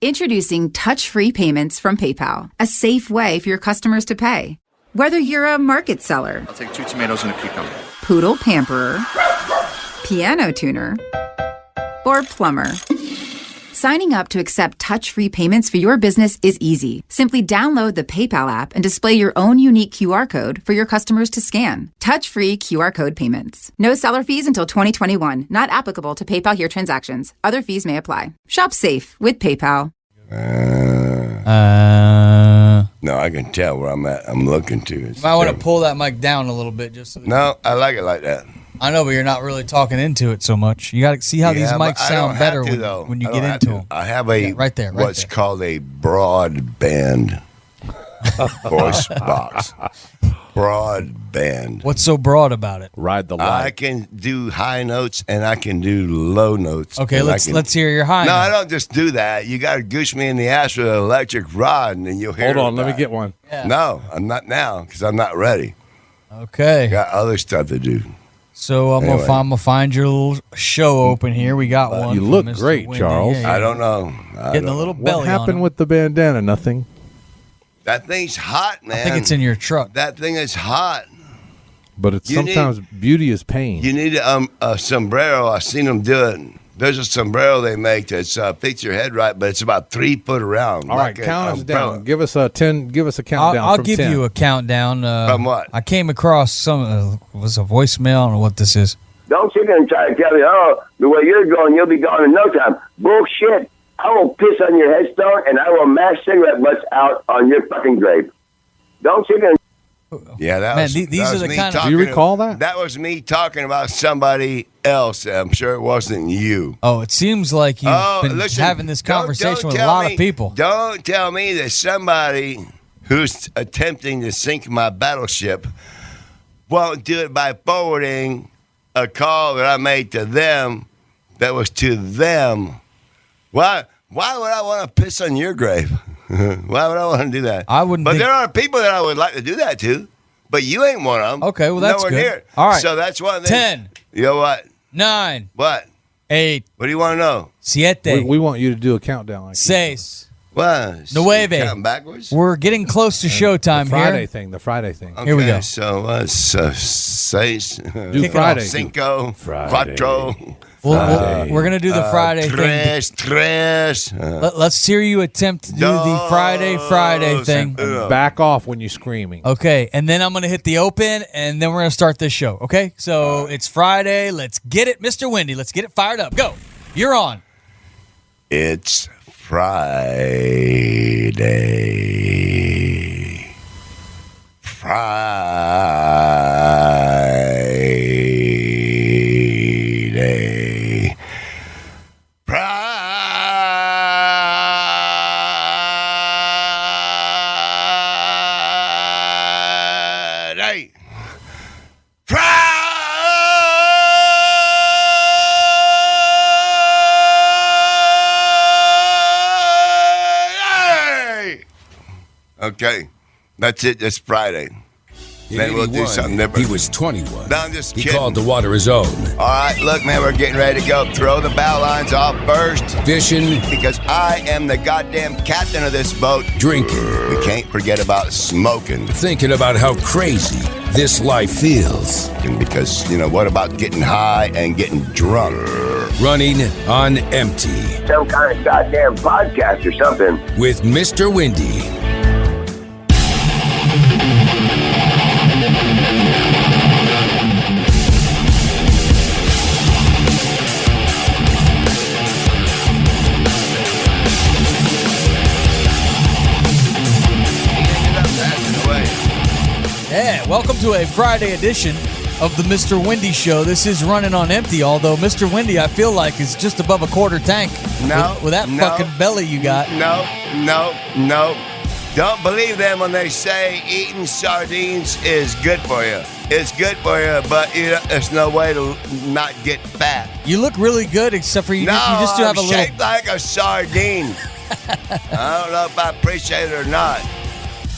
Introducing touch-free payments from PayPal, a safe way for your customers to pay. Whether you're a market seller, I'll take 2 tomatoes and a cucumber. poodle pamperer, piano tuner, or plumber. Signing up to accept touch-free payments for your business is easy. Simply download the PayPal app and display your own unique QR code for your customers to scan. Touch-free QR code payments. No seller fees until 2021. Not applicable to PayPal here transactions. Other fees may apply. Shop safe with PayPal. No, I can tell where I'm at. I'm looking to. You might want to pull that mic down a little bit. Just so No, I like it like that. I know, but you're not really talking into it so much. You got to see how these mics sound better when you get into them. I have a right there, what's called a broadband voice box. Broadband. What's so broad about it? Ride the light. I can do high notes and I can do low notes. Okay, let's hear your high. No, note. I don't just do that. You got to goose me in the ass with an electric rod, and then you'll hear. Hold on, let me get one. Yeah. No, I'm not now because I'm not ready. Okay. Got other stuff to do. So I'm gonna find your little show open here. We got one. You look great, Windy. Charles. Yeah, I don't know. Getting a little belly. What happened on him. with the bandana? Nothing. That thing's hot, man. I think it's in your truck. That thing is hot. But it's sometimes beauty is pain. You need a sombrero. I've seen them do it. There's a sombrero they make that's fits your head right, but it's about 3 foot around. All right, count us down. Give us a 10. Give us a countdown. I'll from give 10. you a countdown. From what? I came across some. Was a voicemail. I don't know what this is. Don't sit there and try to tell me, oh, the way you're going, you'll be gone in no time. Bullshit. I will piss on your headstone, and I will mash cigarette butts out on your fucking grave. Don't sit there and... Yeah, that Man, was. these that are was the me kind of- talking Do you recall that? That was me talking about somebody else. I'm sure it wasn't you. Oh, it seems like you've been listen, having this don't conversation with a tell lot me- of people. Don't tell me that somebody who's attempting to sink my battleship won't do it by forwarding a call that I made to them that was to them. Why would I want to piss on your grave? Why would I want to do that? I wouldn't. But think- there are people that I would like to do that to. But you ain't one of them. Okay, well, that's Nowhere good. near. All right. So that's one thing. 10. You know what? 9, What? 8, What do you want to know? 7, We want you to do a countdown. Like 6. What? Nueve. Counting backwards? We're getting close to showtime Friday here. thing. The Friday thing. Okay, Here we go. So what's seis? Do Friday. Cinco. Friday. Cuatro. We're going to do the Friday thing. Tres. Let's hear you attempt to do the Friday thing. Back off when you're screaming. Okay, and then I'm going to hit the open, and then we're going to start this show, okay? So it's Friday. Let's get it, Mr. Windy. Let's get it fired up. Go. You're on. It's Friday. Friday. Friday. Friday. Okay, that's it. It's Friday. Then we'll do something different. He was 21. No, I'm just He kidding. called the water his own. All right, look, man, we're getting ready to go. Throw the bow lines off first Fishing, because I am the goddamn captain of this boat. drinking, We can't forget about smoking. thinking about how crazy this life feels. And because, what about getting high and getting drunk? Running on empty Some kind of goddamn podcast or something. with Mr. Windy. Yeah, welcome to a Friday edition of the Mr. Windy Show. This is running on empty, although Mr. Windy, I feel like, is just above a quarter tank. No, With that no. fucking belly you got. No. Don't believe them when they say eating sardines is good for you. It's good for you, but there's no way to not get fat. You look really good, except for you just do have a I'm little... shaped like a sardine. I don't know if I appreciate it or not.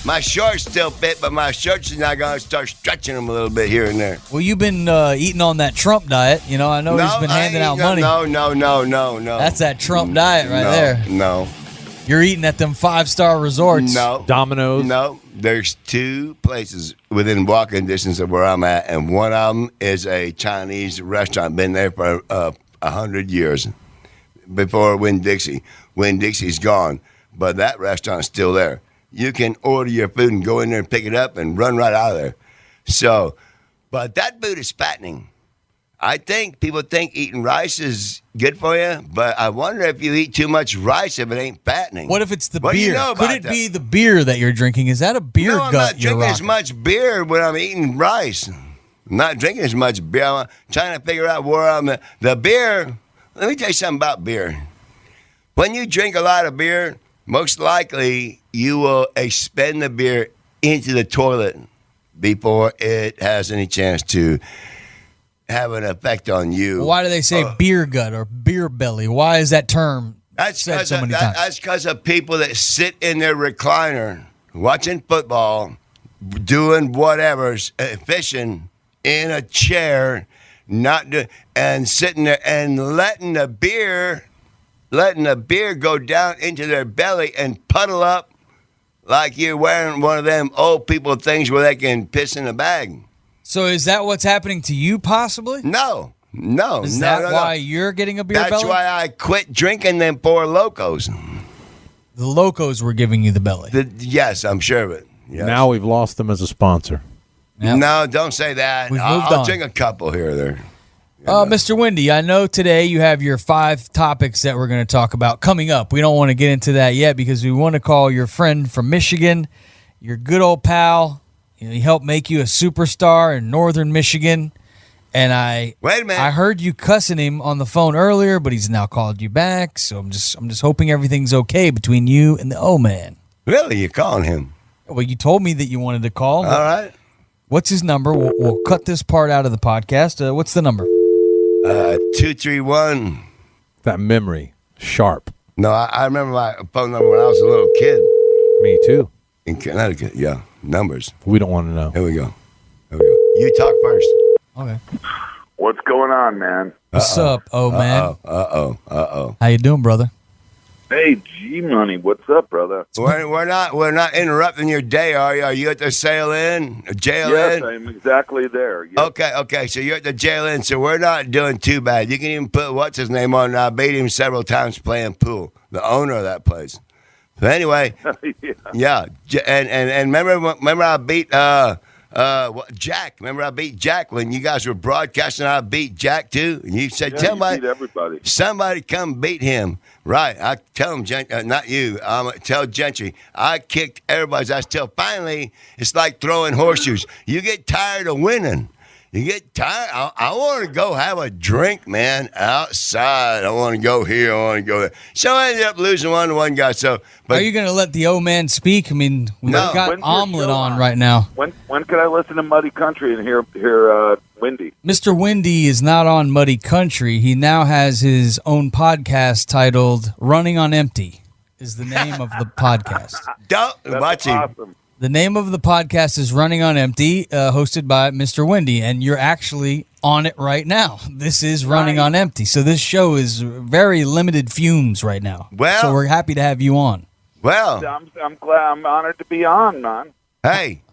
My shorts still fit, but my shirts are now going to start stretching them a little bit here and there. Well, you've been eating on that Trump diet. I know he's been handing out money. No. That's that Trump diet right there. No. You're eating at them 5-star resorts. No. Domino's. No. There's 2 places within walking distance of where I'm at, and one of them is a Chinese restaurant. Been there for 100 years before Winn-Dixie. Winn-Dixie's gone, but that restaurant's still there. You can order your food and go in there and pick it up and run right out of there. So, but that food is fattening. I think people think eating rice is good for you, but I wonder if you eat too much rice if it ain't fattening. What if it's the What do beer? you know Could about it that? be the beer that you're drinking? Is that a beer No, I'm gut not you're drinking as rocking? much beer when I'm eating rice. I'm not drinking as much beer. I'm trying to figure out where I'm at. The beer, let me tell you something about beer. When you drink a lot of beer, most likely you will expend the beer into the toilet before it has any chance to have an effect on you. Why do they say beer gut or beer belly? Why is that term said so many times? That's because of people that sit in their recliner watching football, doing whatever, fishing in a chair, and sitting there and letting the beer go down into their belly and puddle up like you're wearing one of them old people things where they can piss in a bag. So is that what's happening to you possibly? No. Is that why you're getting a beer belly? That's why I quit drinking them 4 Locos. The Locos were giving you the belly. Yes, I'm sure of it. Yes. Now we've lost them as a sponsor. Yep. No, don't say that. We've moved I'll on. drink a couple here or there. Mr. Windy, I know today you have your 5 topics that we're going to talk about coming up. We don't want to get into that yet because we want to call your friend from Michigan, your good old pal. You know, he helped make you a superstar in northern Michigan. And Wait a minute. I heard you cussing him on the phone earlier, but he's now called you back. So I'm just hoping everything's okay between you and the O-Man. Really? You're calling him? Well, you told me that you wanted to call. All right. What's his number? We'll cut this part out of the podcast. What's the number? 231. That memory. Sharp. No, I remember my phone number when I was a little kid Me too. in Connecticut. Yeah, numbers. We don't want to know. Here we go. You talk first. Okay. What's going on, man? What's up, O-Man? Uh-oh. How you doing, brother? Hey, G-Money, what's up, brother? We're not interrupting your day, are you? Are you at the Sail Inn? Jail Yes, Inn? I'm exactly there. Yes. Okay. So you're at the Jail Inn, so we're not doing too bad. You can even put what's his name on. I beat him several times playing pool. The owner of that place. But anyway, yeah. And remember I beat Jack. Remember I beat Jack when you guys were broadcasting. I beat Jack too. And you said, Yeah, you beat everybody. somebody come beat him. Right. I tell him, not you. Tell Gentry. I kicked everybody's ass till finally it's like throwing horseshoes. You get tired of winning. You get tired. I want to go have a drink, man, outside. I want to go here. I want to go there. So I ended up losing 1-1 guy. So, but Are you going to let the O-Man speak? I mean, we've No. got When's your Omelet show on on? right now. When can I listen to Muddy Country and hear Windy? Mr. Windy is not on Muddy Country. He now has his own podcast titled Running on Empty is the name of the podcast. don't That's watch him. awesome. The name of the podcast is Running on Empty, hosted by Mr. Windy, and you're actually on it right now. This is Running on Empty. So this show is very limited fumes right now. Well- so we're happy to have you on. Well, I'm glad. I'm honored to be on, man. hey,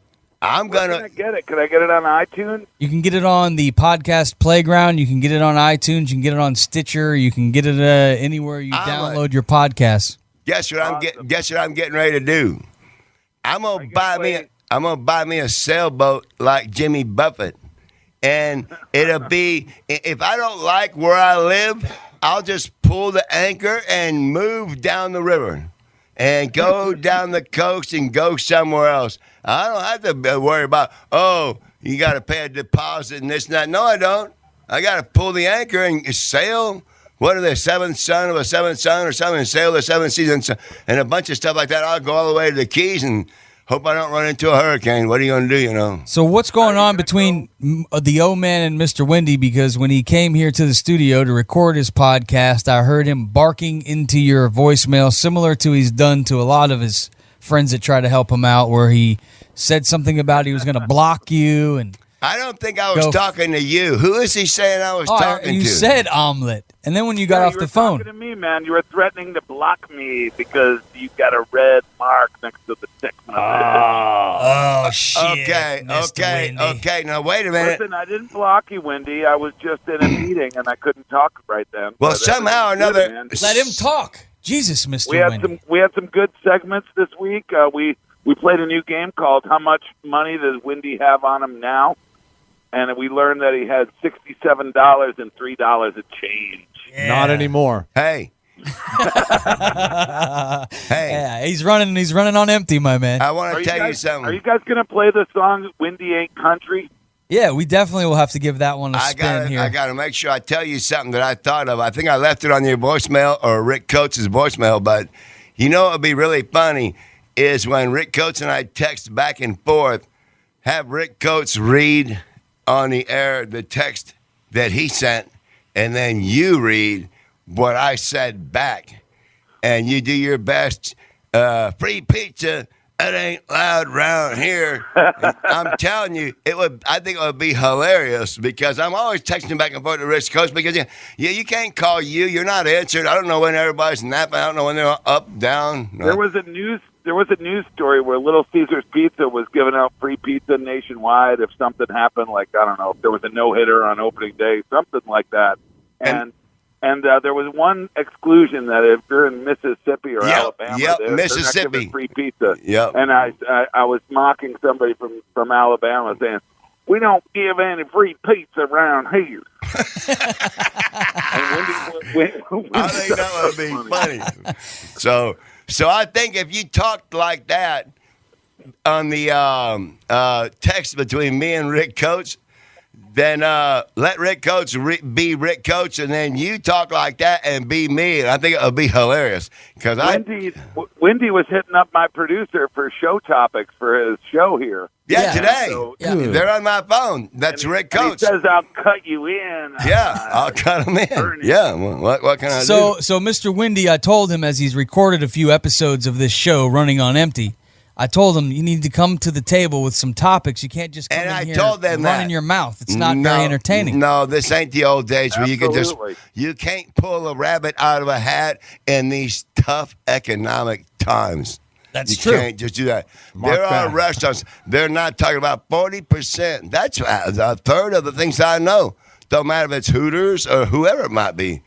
I'm Where going can I to. get it? Can I get it on iTunes? You can get it on the Podcast Playground. You can get it on iTunes. You can get it on Stitcher. You can get it anywhere you download your podcasts. Guess what I'm getting ready to do? I'm gonna buy me a sailboat like Jimmy Buffett, and it'll be if I don't like where I live, I'll just pull the anchor and move down the river, and go down the coast and go somewhere else. I don't have to worry about you got to pay a deposit and this and that. No, I don't. I got to pull the anchor and sail. What are they, seventh son of a seventh son or something, and sail the seventh season and a bunch of stuff like that. I'll go all the way to the Keys and hope I don't run into a hurricane. What are you going to do, you know? So what's going on between the O-Man and Mr. Windy? Because when he came here to the studio to record his podcast, I heard him barking into your voicemail, similar to he's done to a lot of his friends that try to help him out, where he said something about he was going to block you and I don't think I was talking to you. Who is he saying I was talking to? You said omelet. And then when you got off the phone. You were talking to me, man. You were threatening to block me because you got a red mark next to the text message. Oh, shit. Okay. Now, wait a minute. Listen, I didn't block you, Wendy. I was just in a meeting, and I couldn't talk right then. Well, But somehow or everything's another. good, man. Let him talk. Jesus, Mr. Wendy. We had some good segments this week. We played a new game called How Much Money Does Wendy Have on Him Now? And we learned that he had $67 and $3 of change. Yeah. Not anymore. Hey. Yeah, he's running on empty, my man. I want to tell you something. Are you guys going to play the song Wendy Ain't Country? Yeah, we definitely will have to give that one a spin here. I got to make sure I tell you something that I thought of. I think I left it on your voicemail or Rick Coates' voicemail, but you know what would be really funny is when Rick Coates and I text back and forth, have Rick Coates read on the air the text that he sent, and then you read what I said back, and you do your best. Free pizza, it ain't loud round here. I'm telling you, I think it would be hilarious because I'm always texting back and forth to Rick Coates because you can't call you. You're not answered. I don't know when everybody's napping. I don't know when they're up, down. No. There was a news story where Little Caesars Pizza was giving out free pizza nationwide if something happened, like, I don't know, if there was a no-hitter on opening day, something like that. And there was one exclusion that if you're in Mississippi or Alabama, they're not giving free pizza. Yep. And I was mocking somebody from Alabama saying, we don't give any free pizza around here. I think that would be funny. So I think if you talked like that on the text between me and Rick Coates, then let Rick Coates be Rick Coates, and then you talk like that and be me. And I think it would be hilarious. Because Wendy was hitting up my producer for show topics for his show here. Yeah, today. So, they're on my phone. That's Rick Coates. He says, I'll cut you in. Yeah, I'll cut him in. Yeah, what can I do? So Mr. Wendy, I told him as he's recorded a few episodes of this show running on empty, I told him you need to come to the table with some topics. You can't just come in here and run in your mouth. It's not very entertaining. No, this ain't the old days where you can't pull a rabbit out of a hat in these tough economic times. That's true. true. You can't just do that. There are restaurants. They're not talking about 40%. That's a third of the things I know. Don't matter if it's Hooters or whoever it might be.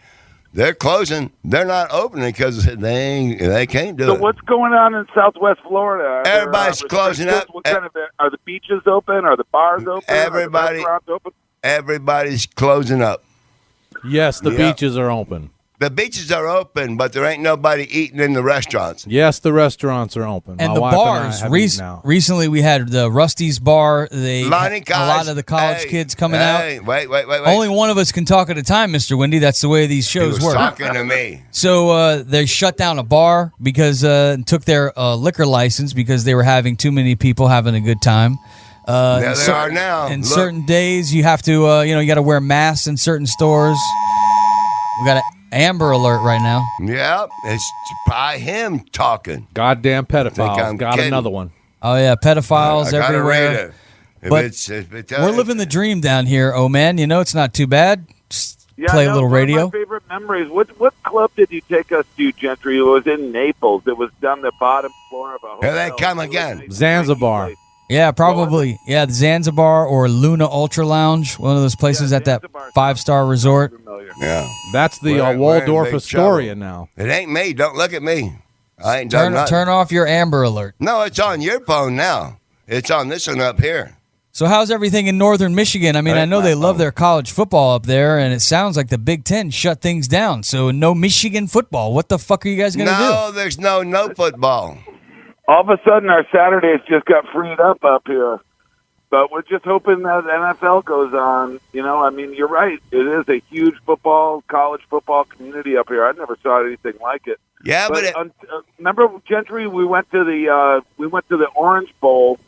They're closing. They're not opening because they can't do it. So what's going on in Southwest Florida? Everybody's closing up. What kind of, are the beaches open? Are the bars open? Are the restaurants open? Everybody's closing up. Yes, the beaches are open. The beaches are open, but there ain't nobody eating in the restaurants. Yes, the restaurants are open. And My the wife bars. and I have eaten out. Recently, we had the Rusty's Bar. A Lonnie lot of the college kids coming out. Wait. Only one of us can talk at a time, Mr. Wendy. That's the way these shows He was work. talking to me. So they shut down a bar because took their liquor license because they were having too many people having a good time. There they are now. In certain days, you have to, you got to wear masks in certain stores. We got an Amber Alert right now. Yeah, it's by him talking. Goddamn pedophiles. I'm Got kidding. another one. Oh yeah, pedophiles I gotta everywhere. read it. But we're living the dream down here. Oh man, it's not too bad. Just play a little radio. One of my favorite memories. What club did you take us to, Gentry? It was in Naples. It was down the bottom floor of a hotel. Here they come again. Zanzibar. Yeah, probably. Yeah, the Zanzibar or Luna Ultra Lounge, one of those places at that 5-star resort. Yeah, That's the We're in Waldorf big Astoria trouble. now. It ain't me. Don't look at me. I ain't done nothing. Turn off your Amber Alert. No, it's on your phone now. It's on this one up here. So how's everything in northern Michigan? I mean, I know they love their college football up there, and it sounds like the Big Ten shut things down. So no Michigan football. What the fuck are you guys going to do? No, there's no football. All of a sudden, our Saturdays just got freed up here. But we're just hoping that NFL goes on. I mean, you're right. It is a huge college football community up here. I never saw anything like it. Yeah, but remember, Gentry, we went to the Orange Bowl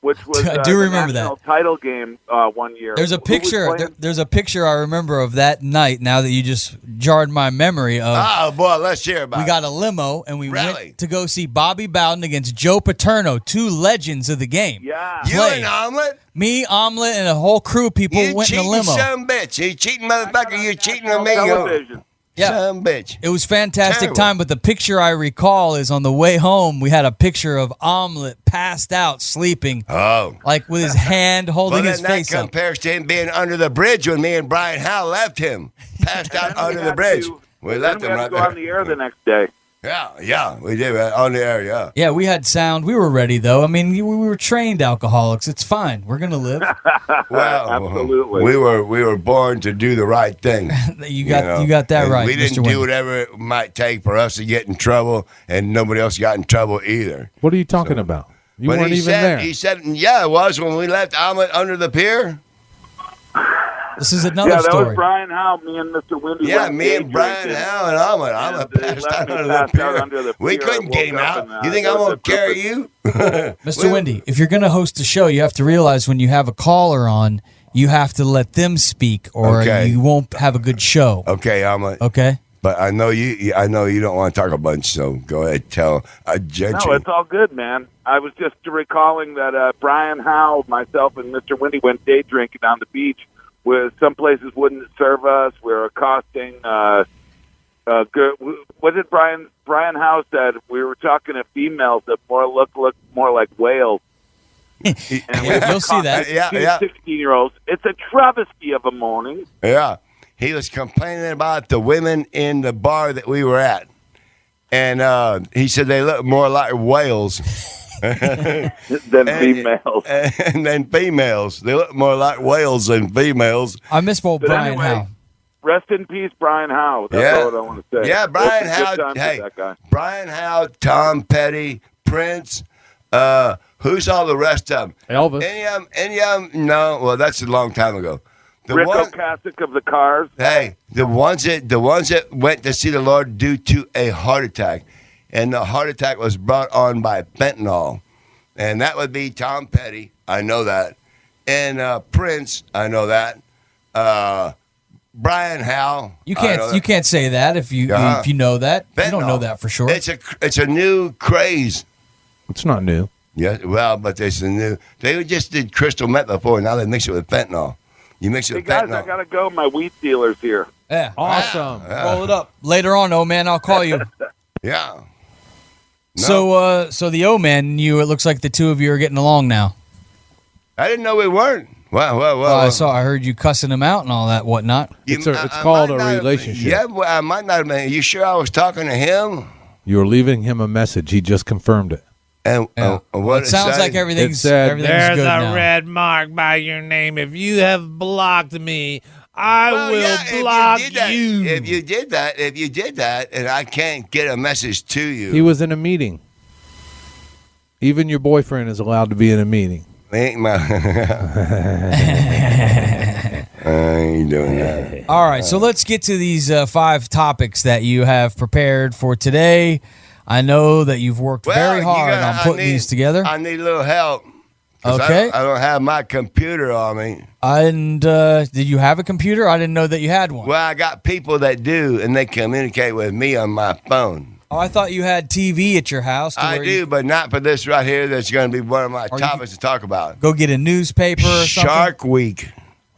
which was I do remember the national that. title game one year. There's a Who was picture. playing? There's a picture I remember of that night. Now that you just jarred my memory of. Oh boy, let's hear about We it. got a limo and we Really? went to go see Bobby Bowden against Joe Paterno, two legends of the game. Yeah. You Play. and Omelet? Me, Omelet, and a whole crew of people You went in the cheating limo. son of a bitch. You cheating motherfucker. You cheating on me. Television. Yeah. Son of a bitch. It was fantastic Terrible. time, but the picture I recall is on the way home. We had a picture of Omelet passed out, sleeping, Oh. like with his hand holding Well, his then that face up. compares to him being under the bridge when me and Brian Howe left him. Passed out Then we under the had bridge. to- We then left we him had right to go there. on the air the next day. Yeah, we did. On the air, yeah. Yeah, we had sound. We were ready, though. I mean, we were trained alcoholics. It's fine. We're gonna live. Well, Absolutely. We were born to do the right thing. You got know? you got that And right, We didn't Mr. do Wynn. whatever it might take for us to get in trouble, and nobody else got in trouble either. What are you talking about? You But weren't he even said, there. He said, yeah, it was when we left Omelet under the pier. This is another Yeah, that story. was Brian Howe, me and Mr. Windy. Yeah, went me day and Brian drinking. Howe and Omelet. Omelet And they passed left out me under passed the out pier. under the We pier. couldn't I get him woke up out. and, You think there I'm was going a to carry group you? Mr. Windy, if you're going to host a show, you have to realize when you have a caller on, you have to let them speak, or Okay. you won't have a good show. Okay, Omelet. Okay? But I know you. I know you don't want to talk a bunch. So go ahead, tell a gentry. No, it's all good, man. I was just recalling that Brian Howe, myself, and Mr. Windy went day drinking on the beach, where some places wouldn't serve us. We were accosting. Good. What did Brian Howe said? We were talking to females that look more like whales. And Yeah, you'll see that. Yeah. 16-year-olds. It's a travesty of a morning. Yeah, he was complaining about the women in the bar that we were at, and he said they look more like whales Than And- females. and then females. They look more like whales than females. I miss old But Brian anyway, Howe. Rest in peace, Brian Howe. That's Yeah. all I want to say. Yeah, Brian Those were Howe. good times with Hey, that guy. Brian Howe, Tom Petty, Prince. Who's all the rest of them? Elvis. Any of them? No. Well, that's a long time ago. The Rick one, Ocasek of the Cars. hey, the ones that went to see the Lord due to a heart attack, and the heart attack was brought on by fentanyl, and that would be Tom Petty. I know that, and Prince. I know that. Brian Howe. You I know can't that. you can't say that if you know that. You don't Fentanyl. know that for sure. It's a new craze. It's not new. Yeah, well, but there's a new. They just did crystal meth before. Now they mix it with fentanyl. You mix it Hey, with guys, fentanyl. I got to go. My weed dealer's here. Yeah. Awesome. Roll it up. Later on, oh man, I'll call you. Yeah. No. So the O man and you, it looks like the two of you are getting along now. I didn't know we weren't. Well. I heard you cussing him out and all that whatnot. It's called might a not have- relationship. Yeah, well, I might not have been. You sure I was talking to him? You were leaving him a message. He just confirmed it. And Yeah. what it sounds say? like everything's It said, everything's There's good a now. red mark by your name. If you have blocked me, I Well, will yeah, block if you did that, you. if you did that, and I can't get a message to you, He was in a meeting. Even your boyfriend is allowed to be in a meeting. ain't my. I ain't doing that. All right, so let's get to these 5 topics that you have prepared for today. I know that you've worked very you hard gotta- on I putting need- these together. I need a little help. 'Cause Okay. I don't have my computer on me. And did you have a computer? I didn't know that you had one. Well, I got people that do, and they communicate with me on my phone. Oh, I thought you had TV at your house. To I where do, you but not for this right here. That's going to be one of my Or you topics to talk about. go get a newspaper or something. Shark Week.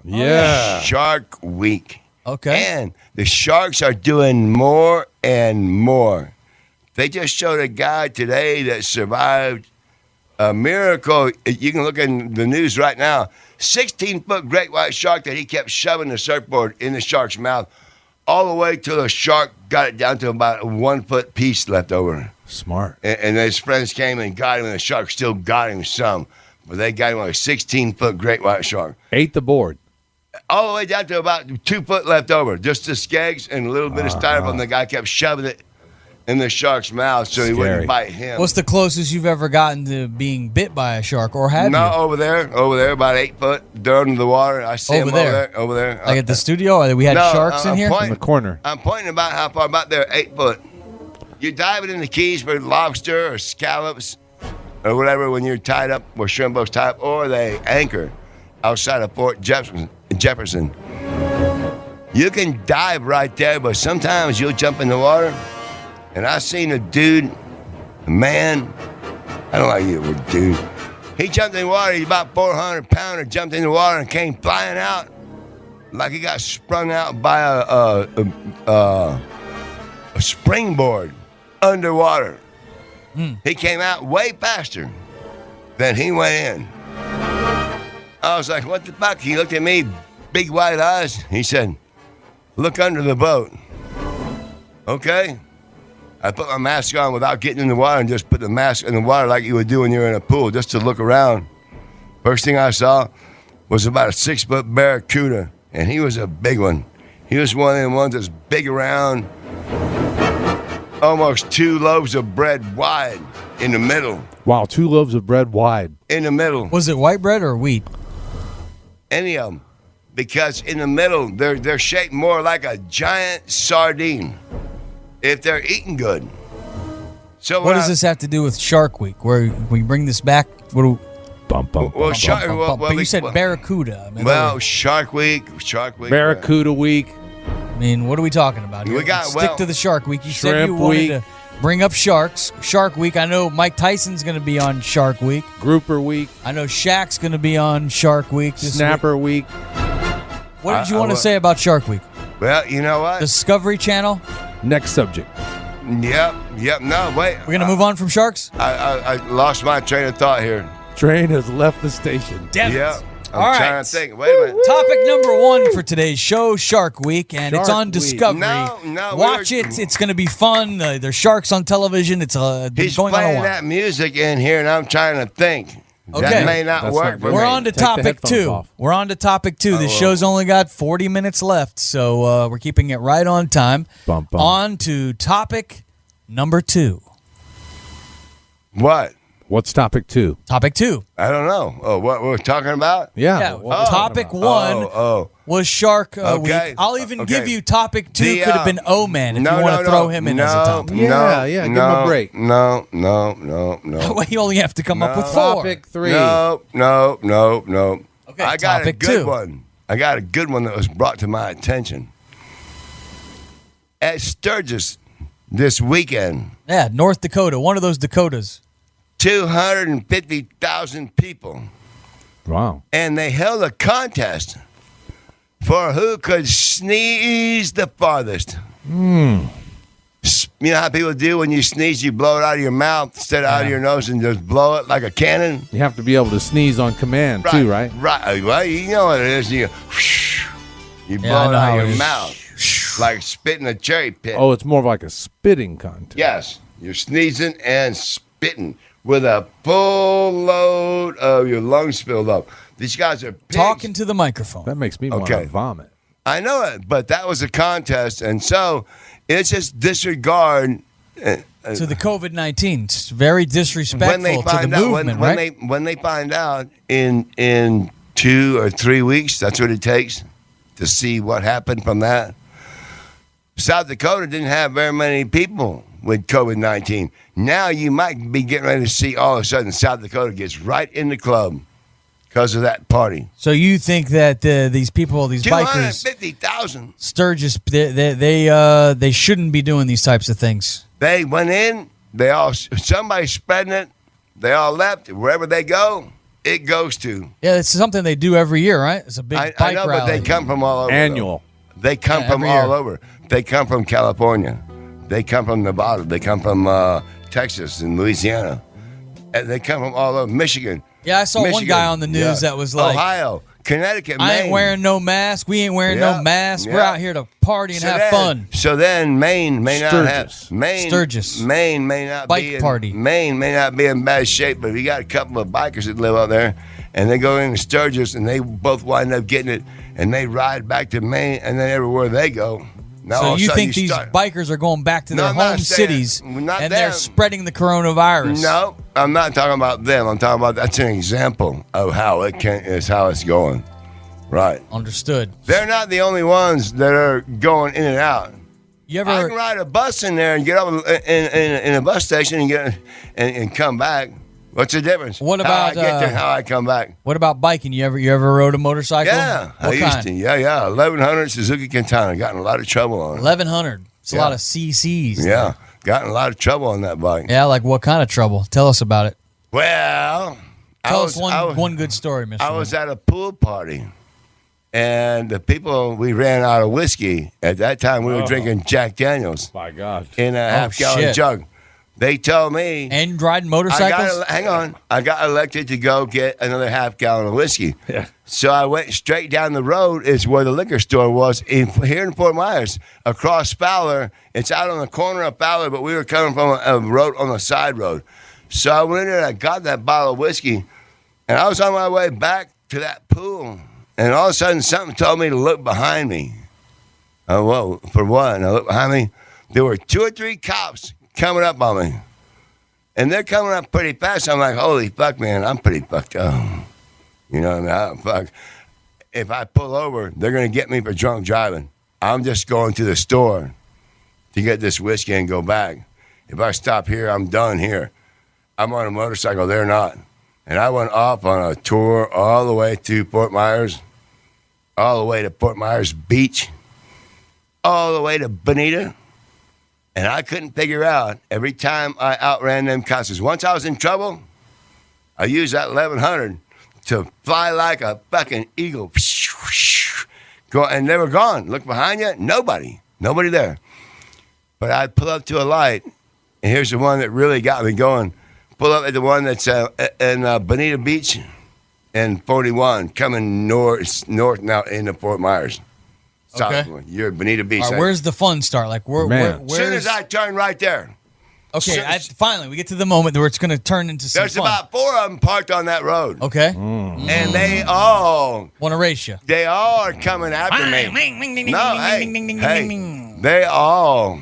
Yeah. Shark Week. Okay. And the sharks are doing more and more. They just showed a guy today that survived a miracle. You can look in the news right now. 16-foot great white shark that he kept shoving the surfboard in the shark's mouth all the way till the shark got it down to about a 1-foot piece left over. Smart. And his friends came and got him, and the shark still got him some. But they got him like a 16-foot great white shark. Ate the board. All the way down to about 2 foot left over. Just the skegs and a little bit of styrofoam. The guy kept shoving it in the shark's mouth so he Scary. wouldn't bite him. What's the closest you've ever gotten to being bit by a shark, or have No, you? over there, about 8 foot, down in the water. I see Over him there. over there. Like at the studio? Or we had No, sharks in I'm here? pointing- In the corner. I'm pointing about how far, about there, 8 foot. You're diving in the Keys for lobster or scallops, or whatever when you're tied up, where shrimp boats tied up, or they anchor outside of Fort Jefferson. You can dive right there, but sometimes you'll jump in the water. And I seen a dude, a man, I don't like you, dude. He jumped in the water, he's about 400 pounder, jumped in the water and came flying out like he got sprung out by a springboard underwater. He came out way faster than he went in. I was like, what the fuck? He looked at me, big white eyes. He said, look under the boat. Okay. I put my mask on without getting in the water and just put the mask in the water like you would do when you're in a pool, just to look around. First thing I saw was about a 6-foot barracuda, and he was a big one. He was one of them ones that's big around, almost 2 loaves of bread wide in the middle. Wow, 2 loaves of bread wide. In the middle. Was it white bread or wheat? Any of them. Because in the middle, they're shaped more like a giant sardine if they're eating good. So what does this have to do with Shark Week? Where we bring this back? What do but you said barracuda. I mean, Shark Week. Barracuda Week. I mean, what are we talking about here? Stick to the Shark Week. You said you wanted to bring up sharks. Shark Week. I know Mike Tyson's going to be on Shark Week. Grouper Week. I know Shaq's going to be on Shark Week. Snapper Week. What did you want to say about Shark Week? Well, you know what? Discovery Channel. Next subject. Yep. No, wait. We're going to move on from sharks? I lost my train of thought here. Train has left the station. Damn it. Yeah. I'm trying to think. Wait a minute. Topic number 1 for today's show, Shark Week, and it's on Discovery. No. Watch it. It's going to be fun. There's sharks on television. It's He's going on a playing while. that music in here, and I'm trying to think. Okay. That may not work for me. We're on to topic 2. We're on to topic 2. This show's only got 40 minutes left, so we're keeping it right on time. On to topic number 2. What? What's topic 2? Topic 2. I don't know. Oh, what we're talking about? Yeah. Topic 1 was Shark Week. I'll even give you topic 2 could have been O-Man if you want to throw him in as a topic. Yeah, give him a break. No. That way you only have to come up with 4. Topic 3. No. Okay, I got a topic good 2. one. I got a good one that was brought to my attention. At Sturgis this weekend. Yeah, North Dakota, one of those Dakotas. 250,000 people. Wow. And they held a contest for who could sneeze the farthest. You know how people do when you sneeze, you blow it out of your mouth instead of out of your nose and just blow it like a cannon? You have to be able to sneeze on command, too, right? Right. Well, you know what it is. You blow it out of your mouth like spitting a cherry pit. Oh, it's more of like a spitting contest. Yes. You're sneezing and spitting with a full load of your lungs filled up. These guys are pigs. Talking to the microphone. That makes me want to vomit. I know it, but that was a contest, and so it's just disregard to the COVID-19. It's very disrespectful to the movement, right? When they find out in 2 or 3 weeks, that's what it takes to see what happened from that. South Dakota didn't have very many people with COVID-19. Now you might be getting ready to see all of a sudden South Dakota gets right in the club because of that party. So you think that these people, these bikers, 250,000 Sturgis, they shouldn't be doing these types of things? They went in. Somebody's spreading it. They all left. Wherever they go, it goes to. Yeah, it's something they do every year, right? It's a big bike I know, rally. but they come from all over. Annual. They come from all over. They come from California. They come from Nevada. They come from Texas and Louisiana. And they come from all over. Michigan. Yeah, I saw one guy on the news that was like, Ohio, Connecticut, Maine. I ain't wearing no mask. We ain't wearing no mask. We're out here to party and have fun. So then Maine may not have Sturgis. Maine may not bike party. Maine may not be in bad shape, but if you got a couple of bikers that live out there and they go into Sturgis and they both wind up getting it and they ride back to Maine and then everywhere they go. Now, so you think these bikers are going back to their home cities and they're spreading the coronavirus? No, I'm not talking about them. I'm talking about that's an example of how it's going. Right. Understood. They're not the only ones that are going in and out. I can ride a bus in there and get up in a bus station and get and come back What's the difference? What how about, I get there, how I come back? What about biking? You ever rode a motorcycle? Yeah, I What used kind? to. Yeah. 1100 Suzuki Quintana. Got in a lot of trouble on it. 1100. It's a Yeah. lot of CCs. Yeah, got in a lot of trouble on that bike. Yeah, like what kind of trouble? Tell us about it. Well, Tell us one good story, Mr. I was at a pool party, and the people, we ran out of whiskey. At that time, we were drinking Jack Daniels My God. in a half-gallon shit. jug. They told me, And riding motorcycles? hang on, I got elected to go get another half-gallon of whiskey. Yeah. So I went straight down the road. Is where the liquor store was here in Fort Myers, across Fowler. It's out on the corner of Fowler, but we were coming from a road on the side road. So I went in there and I got that bottle of whiskey, and I was on my way back to that pool, and all of a sudden something told me to look behind me. Oh, whoa, for what? And I looked behind me. There were 2 or 3 cops coming up on me, and they're coming up pretty fast. I'm like, holy fuck, man, I'm pretty fucked up. You know what I mean? Fuck. If I pull over, they're going to get me for drunk driving. I'm just going to the store to get this whiskey and go back. If I stop here, I'm done here. I'm on a motorcycle. They're not. And I went off on a tour all the way to Fort Myers, all the way to Fort Myers Beach, all the way to Bonita. And I couldn't figure out every time I outran them cops. 'Cause once I was in trouble, I used that 1100 to fly like a fucking eagle. Go, and they were gone. Look behind you, nobody there. But I'd pull up to a light, and here's the one that really got me going. Pull up at the one that's in Bonita Beach and 41 coming north now into Fort Myers. Okay. You're at Bonita Beach. All right, where's the fun start? Like, Man. As soon as I turn right there. Okay, finally, we get to the moment where it's going to turn into some There's fun. about 4 of them parked on that road. Okay. And they all Want to race you. are coming after me. No, hey, they all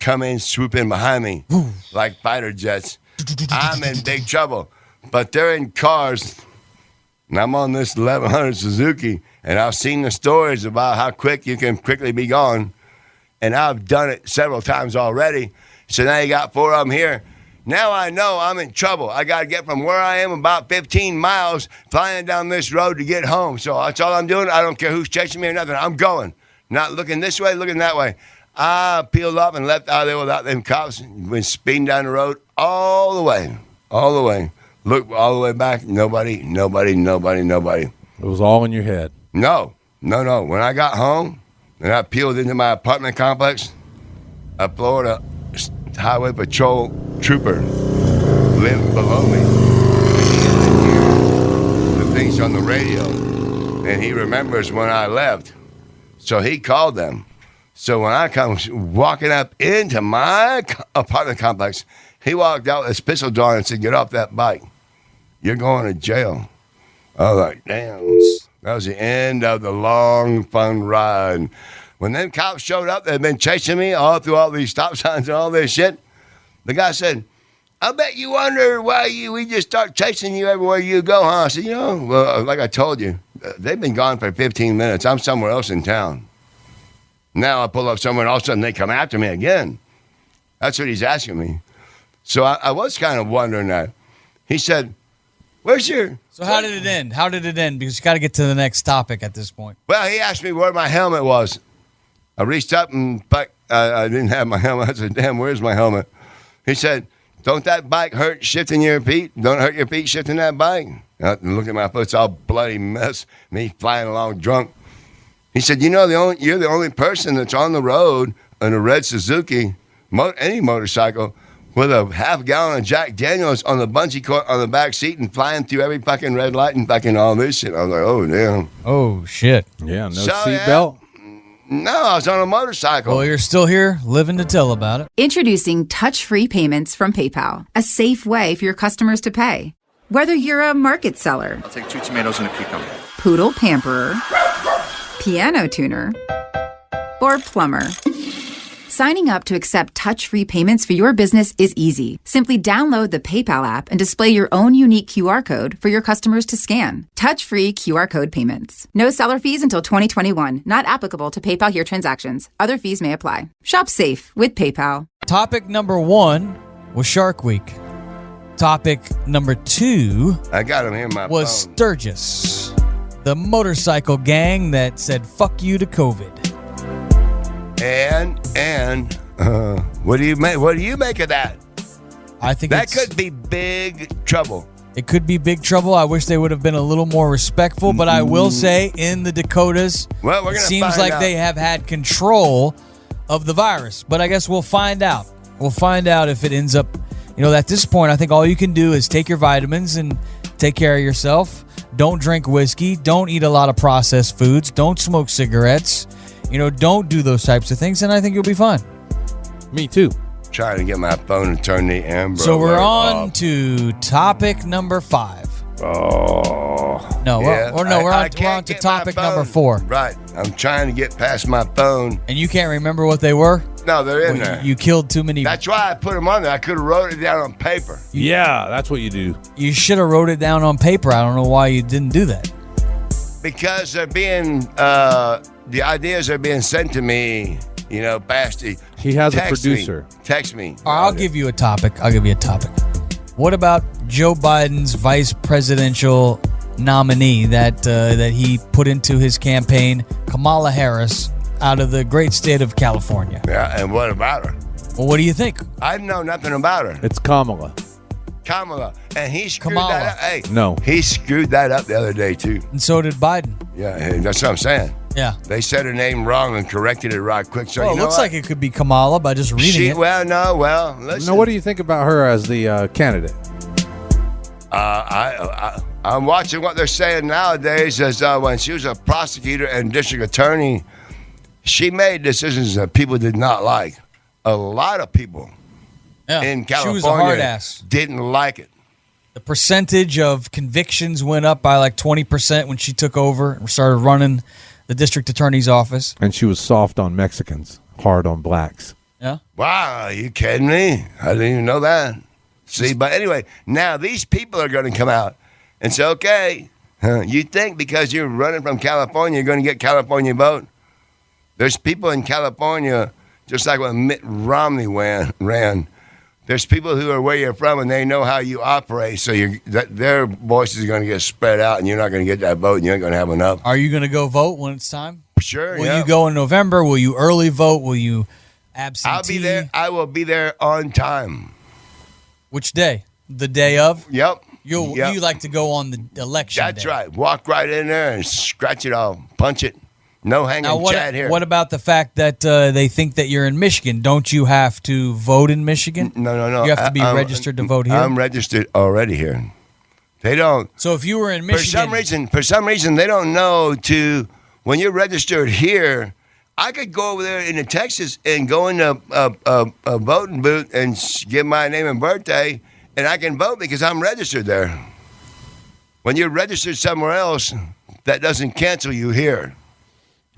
come in, swoop in behind me like fighter jets. I'm in big trouble. But they're in cars, and I'm on this 1100 Suzuki, and I've seen the stories about how quick you can quickly be gone. And I've done it several times already. So now you got 4 of them here. Now I know I'm in trouble. I got to get from where I am about 15 miles flying down this road to get home. So that's all I'm doing. I don't care who's chasing me or nothing. I'm going. Not looking this way, looking that way. I peeled up and left out of there without them cops. Went speeding down the road all the way. Look all the way back. Nobody. It was all in your head. No. When I got home and I peeled into my apartment complex, a Florida Highway Patrol trooper lived below me. The things on the radio, and he remembers when I left. So he called them. So when I come walking up into my apartment complex, he walked out with his pistol drawn and said, "Get off that bike. You're going to jail." I was like, damn. That was the end of the long, fun ride. When them cops showed up, they'd been chasing me all through all these stop signs and all this shit. The guy said, "I bet you wonder why we just start chasing you everywhere you go, huh?" I said, well, like I told you, they've been gone for 15 minutes. I'm somewhere else in town. Now I pull up somewhere and all of a sudden they come after me again. That's what he's asking me. So I was kind of wondering that. He said, "Where's your..." So how did it end? Because you got to get to the next topic at this point. Well, he asked me where my helmet was. I reached up and I didn't have my helmet. I said, "Damn, where's my helmet?" He said, "Don't that bike hurt shifting your feet? Don't hurt your feet shifting that bike?" Look at my foot. It's all bloody mess. Me flying along drunk. He said, "You're the only person that's on the road in a red Suzuki, any motorcycle, with a half-gallon of Jack Daniels on the bungee cord on the back seat and flying through every fucking red light and fucking all this shit." I was like, "Oh, damn." Oh, shit. Yeah, no So, seatbelt. No, I was on a motorcycle. Well, you're still here, living to tell about it. Introducing touch-free payments from PayPal, a safe way for your customers to pay. Whether you're a market seller, I'll take 2 tomatoes and a cucumber. poodle pamperer, piano tuner, or plumber, signing up to accept touch-free payments for your business is easy. Simply download the PayPal app and display your own unique QR code for your customers to scan. Touch-free QR code payments. No seller fees until 2021. Not applicable to PayPal here transactions. Other fees may apply. Shop safe with PayPal. Topic number 1 was Shark Week. Topic number 2 I got him here in my was phone. Sturgis, the motorcycle gang that said "fuck you" to COVID. And what do you make? What do you make of that? I think That could be big trouble. It could be big trouble. I wish they would have been a little more respectful, but I will say in the Dakotas, Well, we're it gonna seems find like out. they have had control of the virus. But I guess we'll find out. We'll find out if it ends up, at this point, I think all you can do is take your vitamins and take care of yourself. Don't drink whiskey. Don't eat a lot of processed foods. Don't smoke cigarettes. Don't do those types of things, and I think you'll be fine. Me too. Trying to get my phone to turn the Amber So we're alert on off. to topic number 5. Oh. No, Yeah, we're I on can't to get my topic phone. number 4. Right. I'm trying to get past my phone. And you can't remember what they were? No, they're in there. You killed too many. That's why I put them on there. I could have wrote it down on paper. Yeah, that's what you do. You should have wrote it down on paper. I don't know why you didn't do that. Because they're being, the ideas are being sent to me, past the. He has a Text me. producer. Text me. All right, I'll give you a topic. What about Joe Biden's vice presidential nominee that he put into his campaign, Kamala Harris, out of the great state of California? Yeah, and what about her? Well, what do you think? I know nothing about her. It's Kamala. Kamala. And he screwed Kamala. that up. Hey, No. he screwed that up the other day, too. And so did Biden. Yeah, hey, that's what I'm saying. Yeah. They said her name wrong and corrected it right quick. So Well, you it know looks what? like it could be Kamala by just reading it. Listen. Now, what do you think about her as the candidate? I'm watching what they're saying nowadays. As when she was a prosecutor and district attorney, she made decisions that people did not like. A lot of people Yeah. in She was a California hard ass. didn't like it. The percentage of convictions went up by like 20% when she took over and started running the district attorney's office. And she was soft on Mexicans, hard on blacks. Yeah. Wow, are you kidding me? I didn't even know that. See, but anyway, now these people are going to come out and say, okay, you think because you're running from California, you're going to get California vote? There's people in California, just like when Mitt Romney ran. There's people who are where you're from and they know how you operate, so their voices are going to get spread out, and you're not going to get that vote, and you ain't going to have enough. Are you going to go vote when it's time? Sure, Will yeah. you go in November? Will you early vote? Will you absentee? I'll be there. I will be there on time. Which day? The day of? Yep. You Yep. like to go on the election That's day. right. Walk right in there and scratch it off, punch it. No hanging Now, Chad here. what about the fact that they think that you're in Michigan? Don't you have to vote in Michigan? No. You have to be registered to vote here? I'm registered already here. They don't. So if you were in Michigan... For some reason, they don't know when you're registered here. I could go over there into Texas and go into a voting booth and give my name and birthday, and I can vote because I'm registered there. When you're registered somewhere else, that doesn't cancel you here.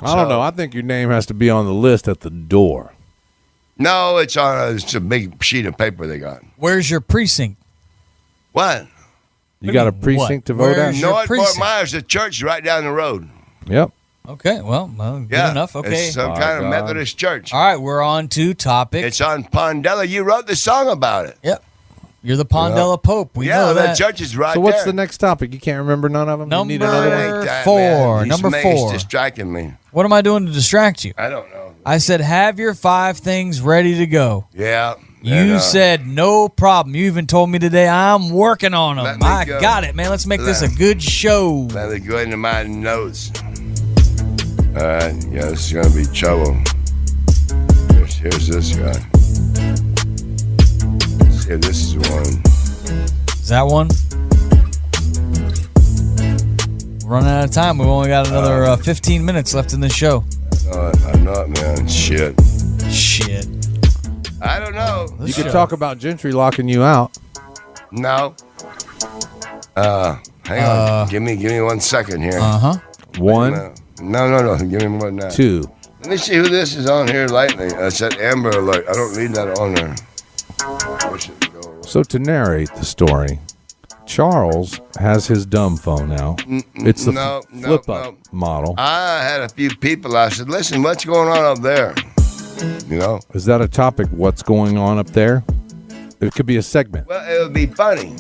I don't know. I think your name has to be on the list at the door. No, it's a big sheet of paper they got. Where's your precinct? What? You got a What? precinct to vote Where's at? your North Fort precinct? Myers, the church right down the road. Yep. Okay, well, good Yeah, enough. Okay. It's some My kind of God. Methodist church. All right, we're on to topic. It's on Pondella. You wrote the song about it. Yep. You're the Pondella Pope. We yeah, know the that. church is right So what's there. the next topic? You can't remember none of them? You need Number- another one? Ain't that, Four. man. Number He's 4. distracting me. What am I doing to distract you? I don't know. I said, have your 5 things ready to go. Yeah. You and, said no problem. You even told me today I'm working on Let them. me I go. got it, man. Let's make this a Let- good show. Let me go into my notes. All right. Yeah, this is going to be trouble. Here's this guy. Yeah, this is one. Is that one? We're running out of time. We've only got another 15 minutes left in the show. I'm not, man. Shit. Shit. I don't know. You could talk about Gentry locking you out. No. Hang on. Give me 1 second here. Uh-huh. One, No. Give me more than that. 2. Let me see who this is on here lately. I said Amber Alert. I don't need that on there. Where should it go? So to narrate the story, Charles has his dumb phone out. It's the No, flip-up model. I had a few people. I said, listen, what's going on up there? You know? Is that a topic, what's going on up there? It could be a segment. Well, it would be funny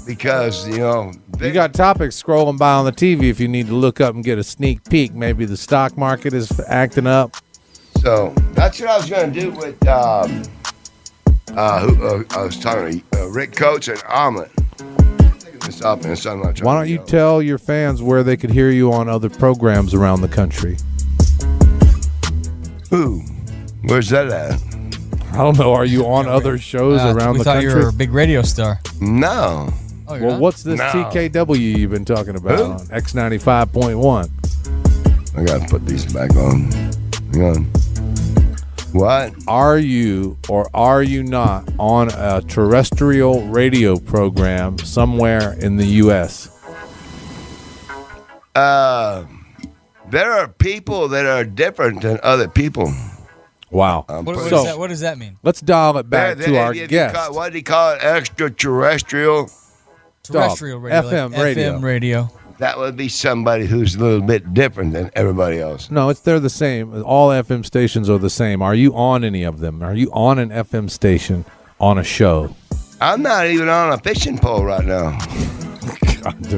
because, You got topics scrolling by on the TV if you need to look up and get a sneak peek. Maybe the stock market is acting up. So that's what I was going to do with I was talking to Rick Coates and Omelet. Why don't you tell your fans where they could hear you on other programs around the country? Who? Where's that at? I don't know. Are you on other shows around the country? We thought you were a big radio star. No. Oh, Well, not? what's this No. TKW you've been talking about Who? on X95.1? I got to put these back on. Hang on. What? Are you or are you not on a terrestrial radio program somewhere in the U.S.? There are people that are different than other people. Wow. What does that mean? Let's dial it back to our guest. What do you call it? Extraterrestrial? Terrestrial radio. FM radio. FM radio. That would be somebody who's a little bit different than everybody else. No, they're the same. All FM stations are the same. Are you on any of them? Are you on an FM station on a show? I'm not even on a fishing pole right now.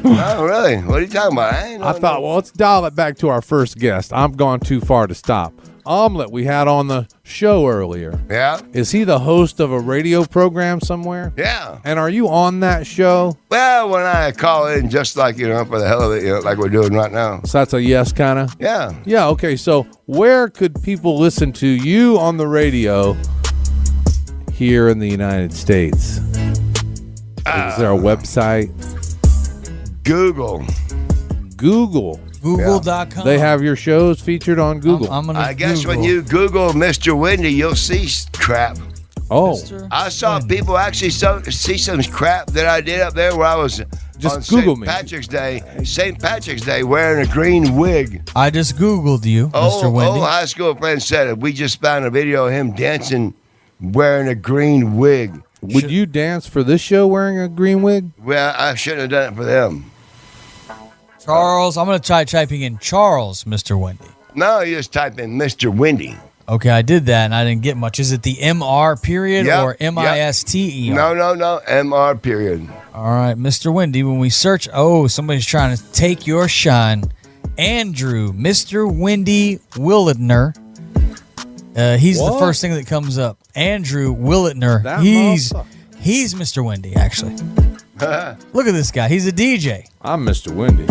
No, really? What are you talking about? I thought, well, let's dial it back to our first guest. I'm gone too far to stop. Omelet we had on the show earlier. Yeah? Is he the host of a radio program somewhere? Yeah. And are you on that show? Well, when I call in, just like, for the hell of it, like we're doing right now. So that's a yes kind of? Yeah. Yeah, okay. So where could people listen to you on the radio here in the United States? Is there a website? Google. Google.com. They have your shows featured on Google. I guess when you Google Mr. Windy, you'll see crap. Oh. I saw people actually see some crap that I did up there where I was Just on Google St. Patrick's Day wearing a green wig. I just Googled you, Mr. Wendy. High school friend said it. We just found a video of him dancing wearing a green wig. Would you dance for this show wearing a green wig? Well, I shouldn't have done it for them. Charles, I'm going to try typing in Charles, Mr. Wendy. No, you just type in Mr. Windy. Okay, I did that and I didn't get much. Is it the MR period Yep, or MISTER? No, MR period. All right, Mr. Wendy, when we search, somebody's trying to take your shine. Andrew, Mr. Wendy Willitner. He's the first thing that comes up. Andrew Willitner. He's Mr. Wendy, actually. Look at this guy. He's a DJ. I'm Mr. Wendy.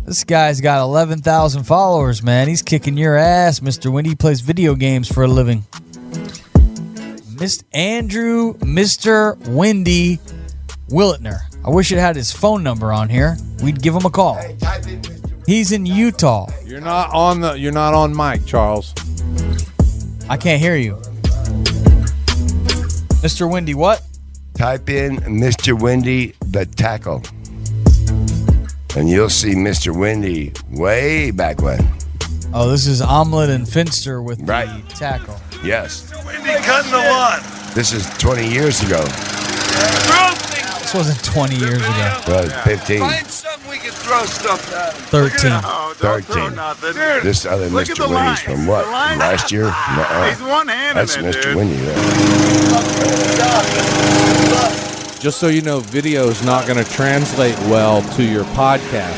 This guy's got 11,000 followers, man. He's kicking your ass, Mr. Wendy. He plays video games for a living. Mr. Wendy Willitner. I wish it had his phone number on here. We'd give him a call. Hey, type in Mr. Windy. He's in Utah. You're not on mic, Charles. I can't hear you. Mr. Wendy, what? Type in Mr. Windy the tackle. And you'll see Mr. Windy way back when. Oh, this is Omelet and Finster with the tackle. Yes. Windy cutting the lawn. This is 20 years ago. This wasn't 20 years ago. Well, 15. Find something we can throw stuff at. 13. Oh, don't throw 13. nothing. This other Look at Mr. the Windy's line. from what? The line. From last year? Nuh-uh. He's one-handed That's it, Mr. dude. Windy there. Just so you know, video is not going to translate well to your podcast.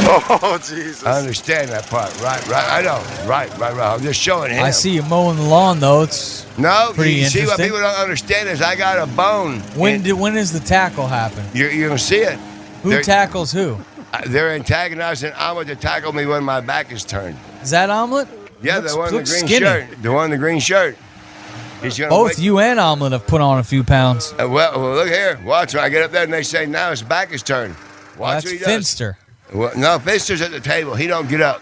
Oh, Jesus. I understand that part. Right. I know. Right. I'm just showing him. I see you mowing the lawn, though. It's No, pretty you see what interesting. people don't understand is I got a bone. When does the tackle happen? You're going to see it. Who tackles who? They're antagonizing Omelet to tackle me when my back is turned. Is that Omelet? Yeah, Looks- the one in the looks green skinny. shirt. The one in the green shirt. He's gonna Both wait- you and Omelet have put on a few pounds. well, look here. Watch when I get up there and they say now his back is turned. Watch That's what he does. Finster. Well, no, Finster's at the table. He don't get up.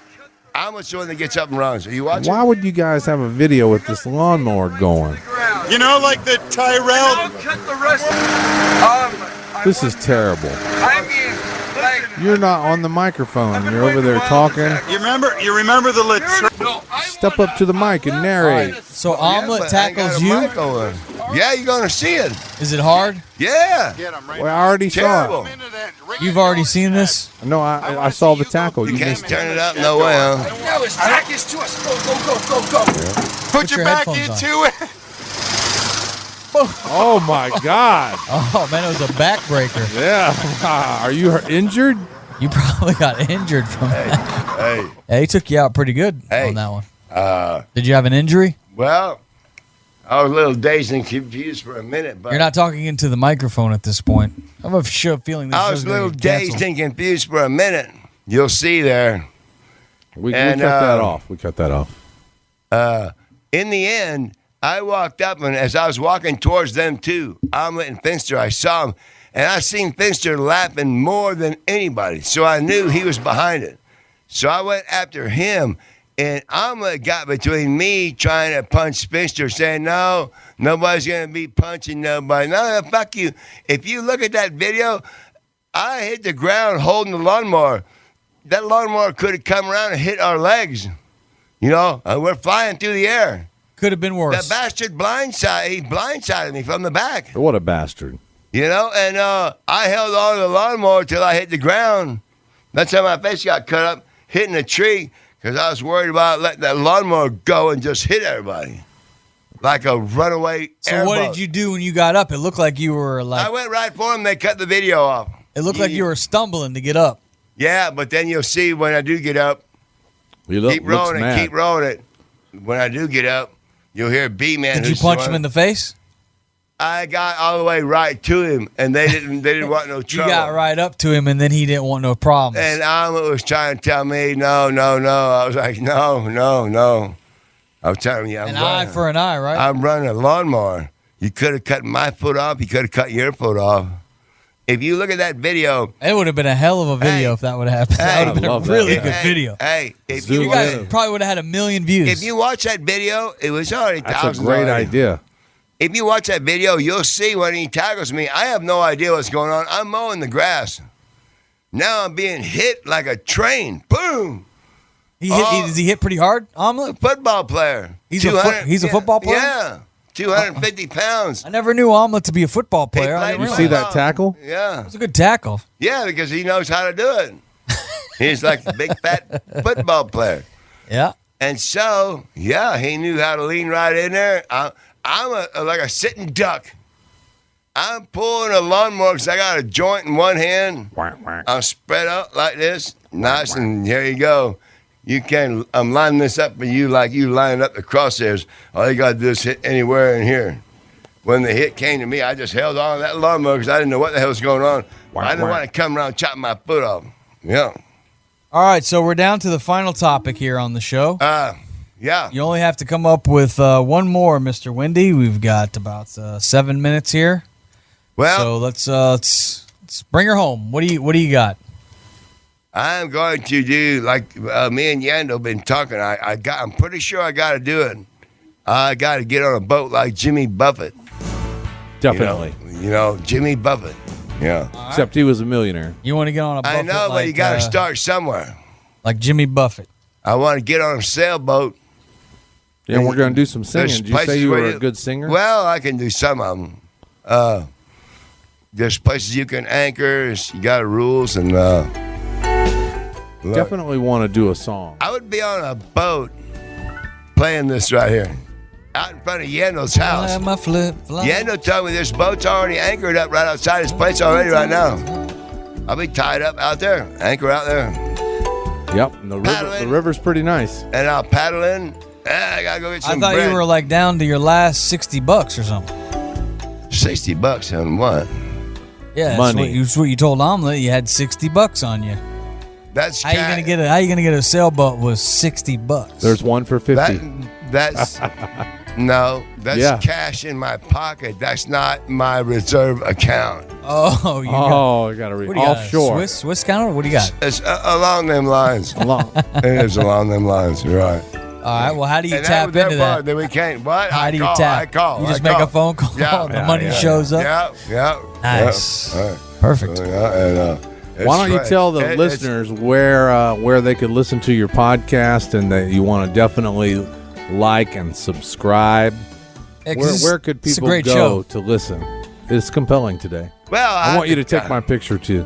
Omelet's the one that gets up and runs. Are you watching? Why would you guys have a video with this lawnmower going? You know, like the Tyrell. Cut the rest. This is terrible. I mean, like, You're not on the microphone. You're over there talking. you remember the Latrell? No, Step up to the mic and narrate. So Yeah, Omelet but I ain't got tackles a you? mic over. Yeah, you're gonna see it. Is it hard? Yeah. Get him right Well, I already saw Terrible. it. into that. You've already seen this? No, I saw the tackle. You You can't missed it. turn it up. No way, huh? No, his back is to us. Go. Put Put your your back headphones into it. Oh my God! Oh man, it was a backbreaker. Yeah. Are you injured? You probably got injured from that. Hey, Yeah, he took you out pretty good Hey. on that one. Did you have an injury? well, I was a little dazed and confused for a minute, but You're not talking into the microphone at this point. I have a feeling this I show's was a gonna little get dazed canceled. and confused for a minute. You'll see there. We And, cut that off. We cut that off. In the end, I walked up, and as I was walking towards them too, Omelet and Finster, I saw them, and I seen Finster laughing more than anybody, so I knew he was behind it. So I went after him, and Omelet got between me trying to punch Finster, saying, no, nobody's going to be punching nobody. No, fuck you. If you look at that video, I hit the ground holding the lawnmower. That lawnmower could have come around and hit our legs. You know, we're flying through the air. Could have been worse. That bastard blindsided me from the back. What a bastard! You know, and I held on to the lawnmower till I hit the ground. That's how my face got cut up, hitting a tree, because I was worried about letting that lawnmower go and just hit everybody. Like a runaway So airboat. what did you do when you got up? It looked like you were like. I went right for him. They cut the video off. It looked like you were stumbling to get up. Yeah, but then you'll see when I do get up, You keep rolling it, keep rolling it. When I do get up, you'll hear B-Man. Did you punch him in the face? I got all the way right to him, and they didn't want no You trouble. got right up to him, and then he didn't want no problems. And Alma was trying to tell me, no. I was like, no. I was telling you, an eye for an eye, right? I'm running a lawnmower. You could have cut my foot off. You could have cut your foot off. If you look at that video, it would have been a hell of a video if that would have happened. That would have been a really good video. Hey, if Zoom you You watch, guys probably would have had 1 million views. if you watch that video, it was already That's a thousands great already. idea. If you watch that video, you'll see when he tackles me. I have no idea what's going on. I'm mowing the grass. Now I'm being hit like a train. Boom. Does he hit pretty hard, Omelet? Football player. He's a football player? Yeah. 250 pounds. I never knew Omelet to be a football player. I played didn't You realize. see that tackle? Yeah. It's a good tackle. Yeah, because he knows how to do it. He's like a big fat football player. Yeah. And so, yeah, he knew how to lean right in there. I'm like a sitting duck. I'm pulling a lawnmower because I got a joint in one hand. I'm spread out like this. Nice, and here you go. I'm lining this up for you like you lining up the crosshairs. All you got to do is hit anywhere in here. When the hit came to me, I just held on to that lawnmower because I didn't know what the hell was going on. I didn't want to come around chopping my foot off. Yeah. All right, so we're down to the final topic here on the show. Yeah. You only have to come up with one more, Mr. Wendy. We've got about 7 minutes here. Well, so let's bring her home. What do you got? I'm going to do like me and Yando been talking. I'm pretty sure I got to do it. I got to get on a boat like Jimmy Buffett. Definitely. You know Jimmy Buffett. Yeah. Except he was a millionaire. You want to get on a Buffett? I know, but you got to start somewhere. Like Jimmy Buffett. I want to get on a sailboat. And we're going to do some singing. There's Did you say places you where were a good singer? Well, I can do some of them. There's places you can anchor. You got rules and. Definitely want to do a song. I would be on a boat playing this right here, out in front of Yendo's house. My flip flop. Yendo told me this boat's already anchored up right outside his place already right now. I'll be tied up out there, anchor out there, Yep. And the river's pretty nice. and I'll paddle in. I gotta go get I some thought bread. you were like down to your last $60 or something. $60 on what? Yeah, Money. That's what you told Omelet. You had $60 on you. That's How you gonna get a sailboat with $60? There's one for 50. That's no, that's Yeah. cash in my pocket. That's not my reserve account. Oh, I got to read. what do you got? Offshore. Swiss counter? What do you got? It's along them lines. Along. It is along them lines, right? All right. Well, how do you And tap that into that? Then we can't. What? How I do you call, tap? I call. You just I make call. a phone call. Yeah. The money shows up. Yeah. Nice. Yeah. Perfect. Yeah, and, Why don't you it's tell the right. listeners where they could listen to your podcast and that you want to definitely like and subscribe? Yeah, 'cause Where could it's a people great go show. to listen? It's compelling today. Well, I want you to take my picture too.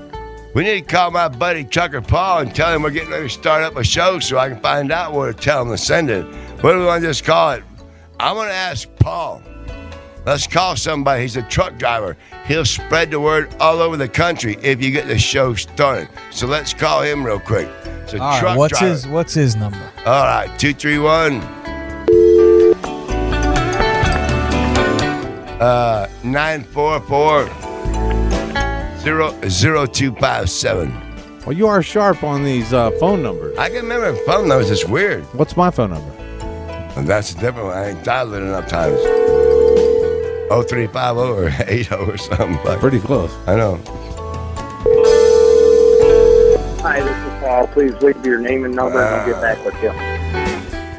We need to call my buddy Chucker Paul and tell him we're getting ready to start up a show so I can find out where to tell him to send it. What do we want to just call it? I'm going to ask Paul. Let's call somebody. He's a truck driver. He'll spread the word all over the country if you get the show started. So let's call him real quick. It's a All truck right, driver. what's his number? All right, 231 944 0257. Well, you are sharp on these phone numbers. I can remember phone numbers. It's weird. What's my phone number? And that's a different one. I ain't dialed it enough times. 0350 or 80 or something. Like, Pretty close. I know. Hi, this is Paul. Please leave your name and number, and I'll get back with you.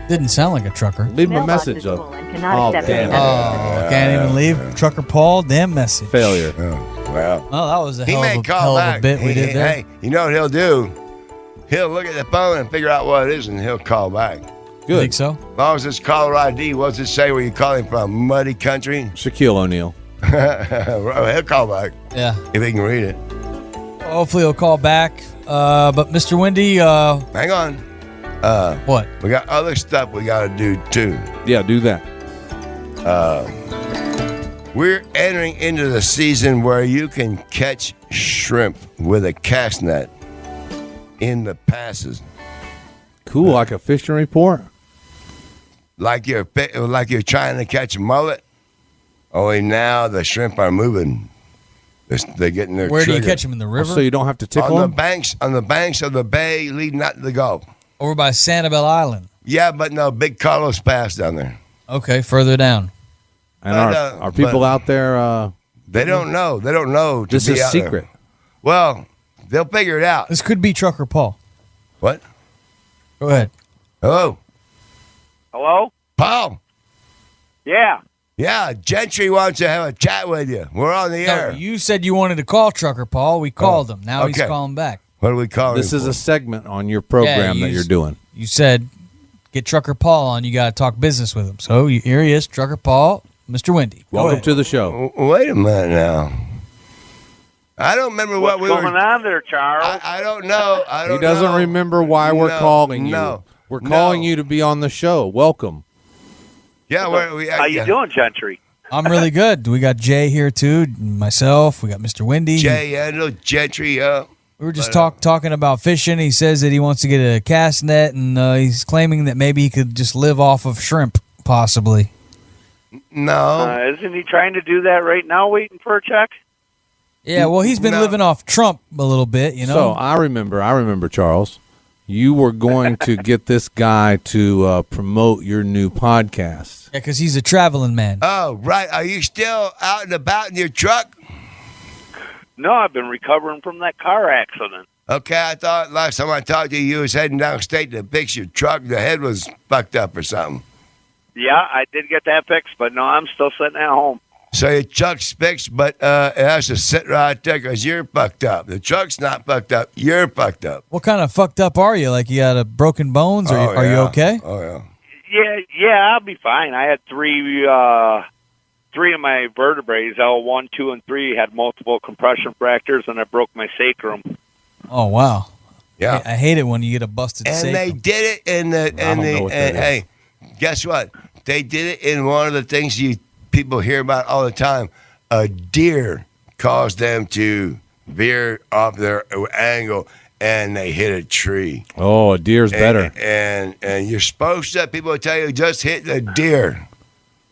Didn't sound like a trucker. Leave him a message up. Oh, damn. Oh, can't even leave. Trucker Paul, damn message. Failure. Oh, well. Oh, that was a He hell may of call a back. bit we did there. Hey, you know what he'll do? He'll look at the phone and figure out what it is, and he'll call back. You Good. think so? As long as it's caller ID, what's it say where you calling from? Muddy country? Shaquille O'Neal. He'll call back Yeah. if he can read it. Hopefully he'll call back. But Mr. Wendy, Hang on. what? We got other stuff we got to do, too. Yeah, do that. We're entering into the season where you can catch shrimp with a cast net in the passes. Cool, like a fishing report. Like you're trying to catch a mullet. Only now the shrimp are moving. They're getting their Where do you trigger. catch them in the river? So you don't have to tickle on the them? banks of the bay leading out to the Gulf. Over by Sanibel Island. Yeah, but no, Big Carlos Pass down there. Okay, further down. And But, are people but- out there? They don't know. They don't know. This is secret. Well, they'll figure it out. This could be Trucker Paul. What? Go ahead. Hello, Hello? Paul. Yeah. Yeah, Gentry wants to have a chat with you. We're on the No, air. you said you wanted to call Trucker Paul. We called him. Now he's okay. calling back. What are we calling? This him is for? a segment on your program Yeah, that you're doing. You said get Trucker Paul on. You got to talk business with him. So here he is, Trucker Paul, Mr. Wendy. Go Welcome ahead. to the show. Wait a minute now. I don't remember what What's we going were. on there, Charles? I don't know. I don't He doesn't know. remember why we're No, calling you. no, We're calling no. you to be on the show. Welcome. Yeah, we. How you doing, Gentry? I'm really good. We got Jay here too. Myself. We got Mr. Wendy. Jay Endel, Gentry. We were just talking about fishing. He says that he wants to get a cast net, and he's claiming that maybe he could just live off of shrimp, possibly. No. Isn't he trying to do that right now, waiting for a check? Yeah, well, he's been No. living off Trump a little bit, you know. So I remember, Charles. You were going to get this guy to promote your new podcast. Yeah, because he's a traveling man. Oh, right. Are you still out and about in your truck? No, I've been recovering from that car accident. Okay, I thought last time I talked to you, you was heading downstate to fix your truck. The head was fucked up or something. Yeah, I did get that fixed, but no, I'm still sitting at home. So your truck's fixed, but it has to sit right there because you're fucked up. The truck's not fucked up. You're fucked up. What kind of fucked up are you? Like you got a broken bones, or are you yeah. okay? Oh, yeah. Yeah, I'll be fine. I had three of my vertebrae, L1, 2, and 3, had multiple compression fractures, and I broke my sacrum. Oh wow. Yeah. I hate it when you get a busted And sacrum. they did it in the don't know what that is. hey, guess what? They did it in one of the things people hear about all the time. A deer caused them to veer off their angle, and they hit a tree. Oh, a deer's better. And you're supposed to. People will tell you just hit the deer,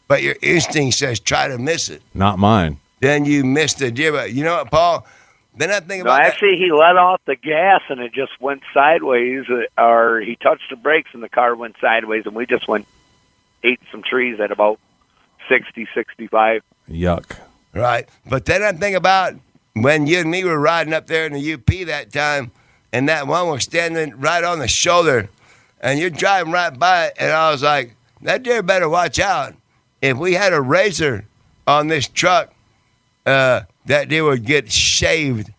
but your instinct says try to miss it. Not mine. Then you miss the deer. But you know what, Paul? Then I think No, about that. actually, he let off the gas, and it just went sideways, or he touched the brakes, and the car went sideways, and we just ate some trees at about 60, 65. Yuck. Right. But then I think about when you and me were riding up there in the UP that time, and that one was standing right on the shoulder, and you're driving right by it, and I was like, that deer better watch out. If we had a razor on this truck, that deer would get shaved.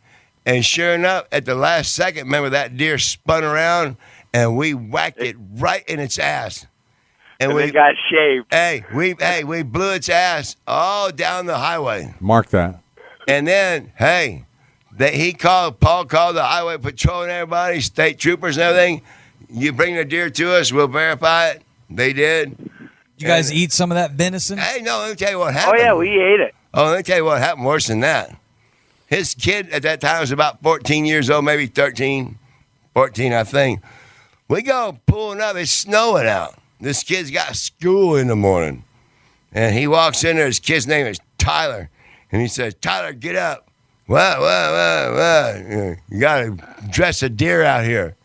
And sure enough, at the last second, remember that deer spun around, and we whacked it right in its ass. And we it got shaved. we blew its ass all down the highway. Mark that. And then, Paul called the highway patrol and everybody, state troopers and everything. You bring the deer to us, we'll verify it. They did. Did You guys eat some of that venison? Hey, no, let me tell you what Oh happened. yeah, we ate it. Oh, let me tell you what happened worse than that. His kid at that time was about 14 years old, maybe 13, 14, I think. We go pulling up. It's snowing out. This kid's got school in the morning. And he walks in there. His kid's name is Tyler. And he says, Tyler, get up. What? You got to dress a deer out here.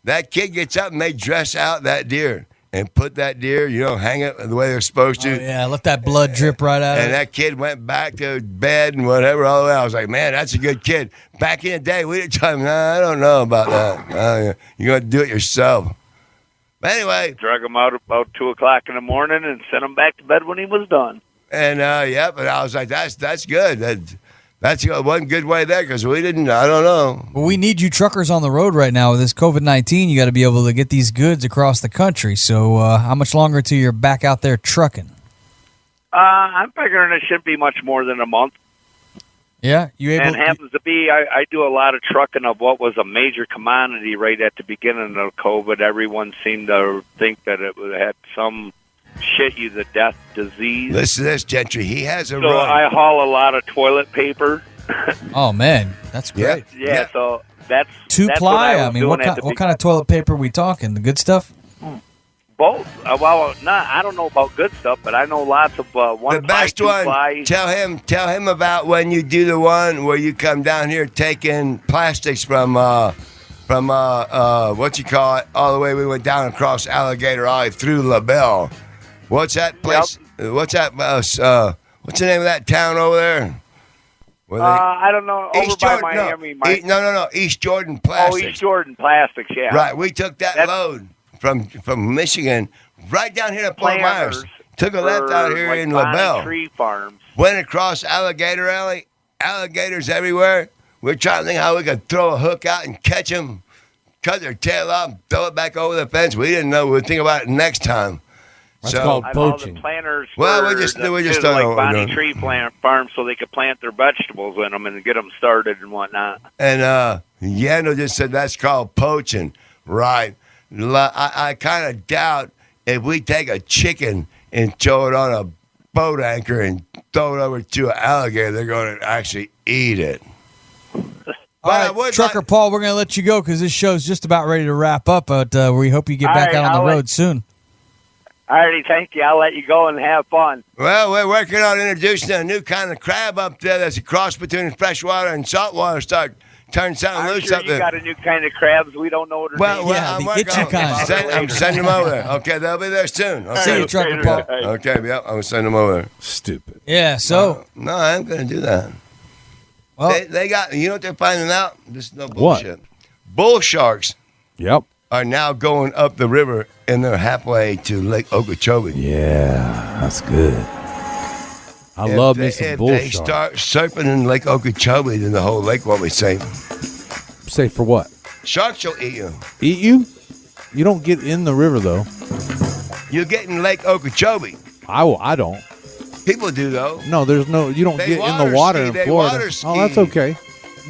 That kid gets up and they dress out that deer and put that deer, hang it the way they're supposed to. Oh, yeah, let that blood drip right out of And it. that kid went back to bed and whatever all the way. I was like, man, that's a good kid. Back in the day, we didn't tell him, I don't know about that. You're going to do it yourself. But anyway. Drug him out about 2 o'clock in the morning and sent him back to bed when he was done. And, but I was like, that's good. That's one good way there because we didn't, I don't know. Well, we need you truckers on the road right now with this COVID-19. You got to be able to get these goods across the country. So how much longer till you're back out there trucking? I'm figuring it shouldn't be much more than a month. Yeah, you able? And happens to be, I do a lot of trucking of what was a major commodity right at the beginning of COVID. Everyone seemed to think that it had some shit you to death disease. Listen to this, Gentry. He has a So run. I haul a lot of toilet paper. Oh man, that's great. Yeah. So that's Two that's ply. What I mean, what kind of toilet paper are we talking? The good stuff? Both. I don't know about good stuff, but I know lots of one the best ply, one. two ply. Tell him about when you do the one where you come down here taking plastics from what you call it, all the way we went down across Alligator Alley through LaBelle. What's that place? Yep. What's that? What's the name of that town over there? I don't know. Over by Miami. No. East Jordan Plastics. Oh, East Jordan Plastics. Yeah. Right. We took that load from Michigan right down here to Fort Myers. Took a left out here in LaBelle. Tree farms. Went across Alligator Alley. Alligators everywhere. We're trying to think how we could throw a hook out and catch them, cut their tail off, throw it back over the fence. We didn't know. We'd think about it next time. That's called poaching. The planters well, we just don't know like what we're Bonnie doing. Tree plant farms so they could plant their vegetables in them and get them started and whatnot. And Yano just said that's called poaching. Right. I kind of doubt if we take a chicken and throw it on a boat anchor and throw it over to an alligator, they're going to actually eat it. All right, Trucker Paul, we're going to let you go because this show's just about ready to wrap up, but we hope you get back out on the road soon. All righty, thank you. I'll let you go and have fun. Well, we're working on introducing a new kind of crab up there that's a cross between freshwater and saltwater. Start turning something loose sure up you there. got a new kind of crabs. We don't know their names. I'm working on it. I'm sending them over there. Okay, they'll be there soon. Okay. See you, Trucker Paul. Okay, yep, I'm sending them over there. Stupid. Yeah, so. No, I ain't going to do that. Well, they got, you know what they're finding out? This is no bullshit. What? Bull sharks. Yep. Are now going up the river and they're halfway to Lake Okeechobee. Yeah, that's good. I love me some bull If they sharks. start surfing in Lake Okeechobee, then the whole lake won't be safe. Safe for what? Sharks will eat you. Eat you? You don't get in the river, though. You get in Lake Okeechobee. I don't. People do, though. No, there's no. You don't get in the water in Florida. Oh, that's okay.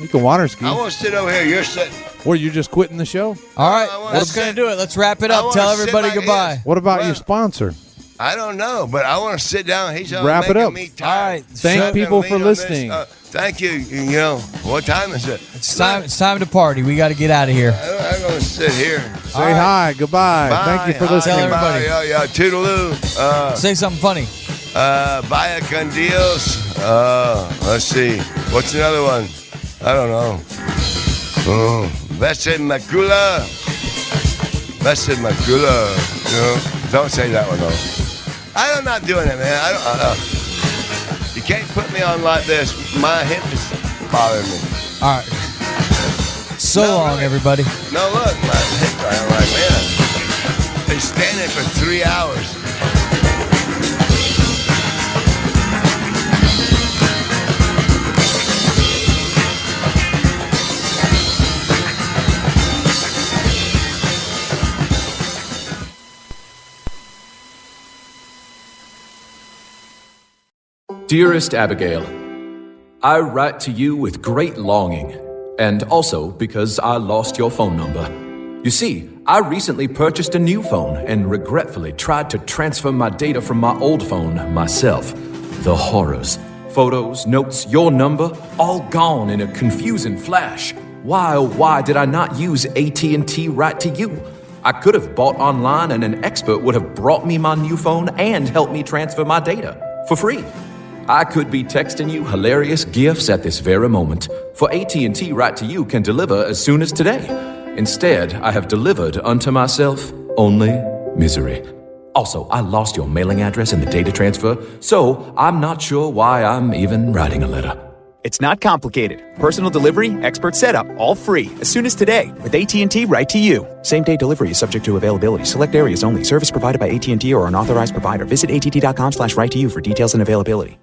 You can water ski. I want to sit over here. You're sitting. Or you just quitting the show? All right, what's going to do it? Let's wrap it up. Tell everybody goodbye. What about your sponsor? I don't know, but I want to sit down. He's wrap it up. Me tired. All right. Thank people for listening. Thank you. You know, what time is it? It's time to party. We got to get out of here. I'm going to sit here. Say hi. Goodbye. Bye. Thank you for listening. Tell everybody. Yeah, toodaloo. Say something funny. Vaya con Dios. Let's see. What's another one? I don't know. Best in Macula. Best in Macula. You know? Don't say that one, though. I'm not doing it, man. I don't. You can't put me on like this. My hip is bothering me. All right. So long, everybody. No, look. My hip, I'm like, man. They stand there for 3 hours. Dearest Abigail, I write to you with great longing, and also because I lost your phone number. You see, I recently purchased a new phone and regretfully tried to transfer my data from my old phone myself. The horrors. Photos, notes, your number, all gone in a confusing flash. Why, oh why did I not use AT&T Right to You? I could have bought online and an expert would have brought me my new phone and helped me transfer my data for free. I could be texting you hilarious gifts at this very moment, for AT&T Right to You can deliver as soon as today. Instead, I have delivered unto myself only misery. Also, I lost your mailing address in the data transfer, so I'm not sure why I'm even writing a letter. It's not complicated. Personal delivery, expert setup, all free as soon as today with AT&T Right to You. Same-day delivery is subject to availability. Select areas only. Service provided by AT&T or an authorized provider. Visit att.com/right to you for details and availability.